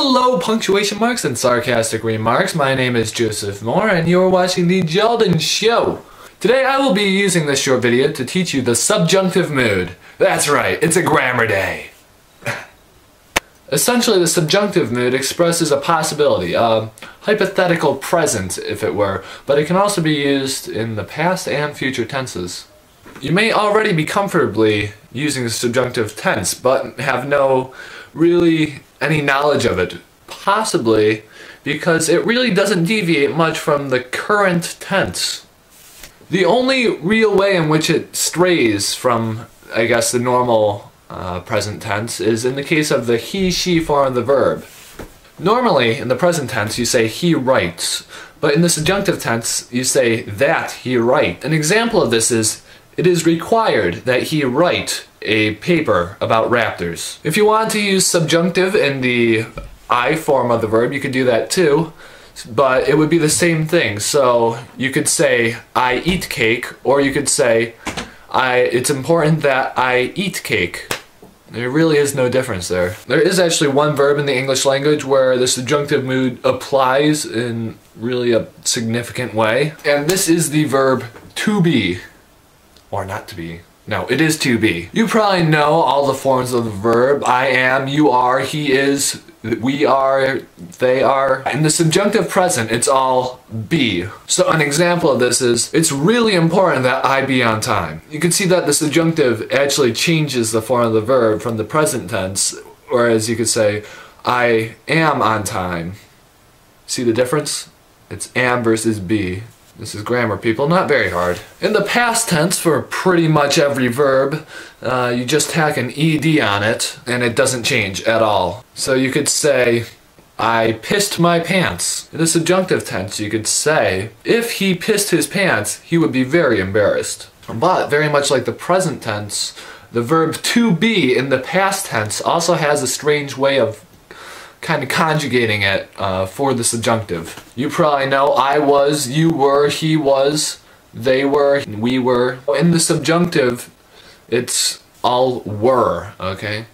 Hello, punctuation marks and sarcastic remarks. My name is Joseph Moore and you're watching The Jeldon Show. Today I will be using this short video to teach you the subjunctive mood. That's right, it's a grammar day. Essentially, the subjunctive mood expresses a possibility, a hypothetical present, if it were, but it can also be used in the past and future tenses. You may already be comfortably using the subjunctive tense, but have no really any knowledge of it. Possibly because it really doesn't deviate much from the current tense. The only real way in which it strays from, I guess, the normal present tense is in the case of the he, she form of the verb. Normally, in the present tense, you say he writes, but in the subjunctive tense, you say that he write. An example of this is, it is required that he write a paper about raptors. If you want to use subjunctive in the I form of the verb, you could do that too, but it would be the same thing. So you could say, I eat cake, or you could say, it's important that I eat cake. There really is no difference there. There is actually one verb in the English language where the subjunctive mood applies in really a significant way, and this is the verb to be. Or not to be. No, it is to be. You probably know all the forms of the verb. I am, you are, he is, we are, they are. In the subjunctive present, it's all be. So an example of this is, it's really important that I be on time. You can see that the subjunctive actually changes the form of the verb from the present tense, whereas you could say, I am on time. See the difference? It's am versus be. This is grammar, people, not very hard. In the past tense, for pretty much every verb, you just tack an ed on it, and it doesn't change at all. So you could say, I pissed my pants. In the subjunctive tense, you could say, if he pissed his pants, he would be very embarrassed. But, very much like the present tense, the verb to be in the past tense also has a strange way of kind of conjugating it for the subjunctive. You probably know I was, you were, he was, they were, we were. In the subjunctive, it's all were, okay?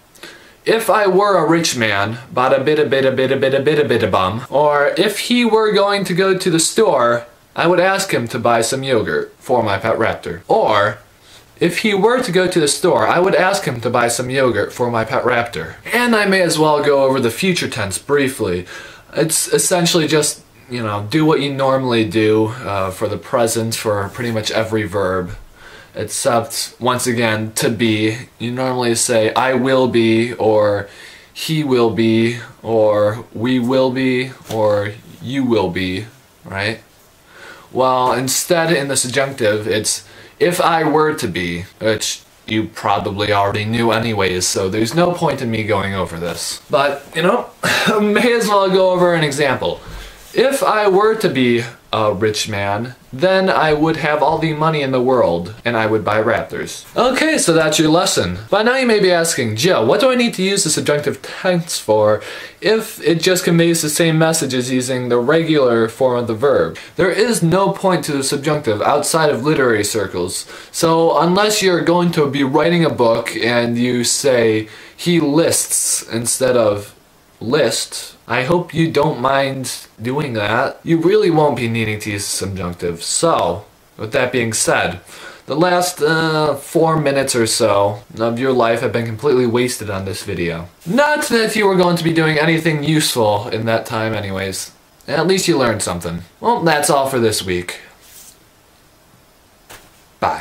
If I were a rich man, bada bida bida bida bida bida bida bum. Or if he were going to go to the store, I would ask him to buy some yogurt for my pet raptor. Or, if he were to go to the store, I would ask him to buy some yogurt for my pet raptor. And I may as well go over the future tense briefly. It's essentially just, you know, do what you normally do for the present for pretty much every verb. Except, once again, to be. You normally say, I will be, or he will be, or we will be, or you will be, right? Well, instead in the subjunctive, it's if I were to be, which you probably already knew anyways, so there's no point in me going over this. But, you know, may as well go over an example. If I were to be a rich man, then I would have all the money in the world, and I would buy raptors. Okay, so that's your lesson. By now you may be asking, Joe, what do I need to use the subjunctive tense for if it just conveys the same message as using the regular form of the verb? There is no point to the subjunctive outside of literary circles. So unless you're going to be writing a book and you say, he lists instead of list, I hope you don't mind doing that. You really won't be needing to use the subjunctive. So, with that being said, the last 4 minutes or so of your life have been completely wasted on this video. Not that you were going to be doing anything useful in that time anyways. At least you learned something. Well, that's all for this week. Bye.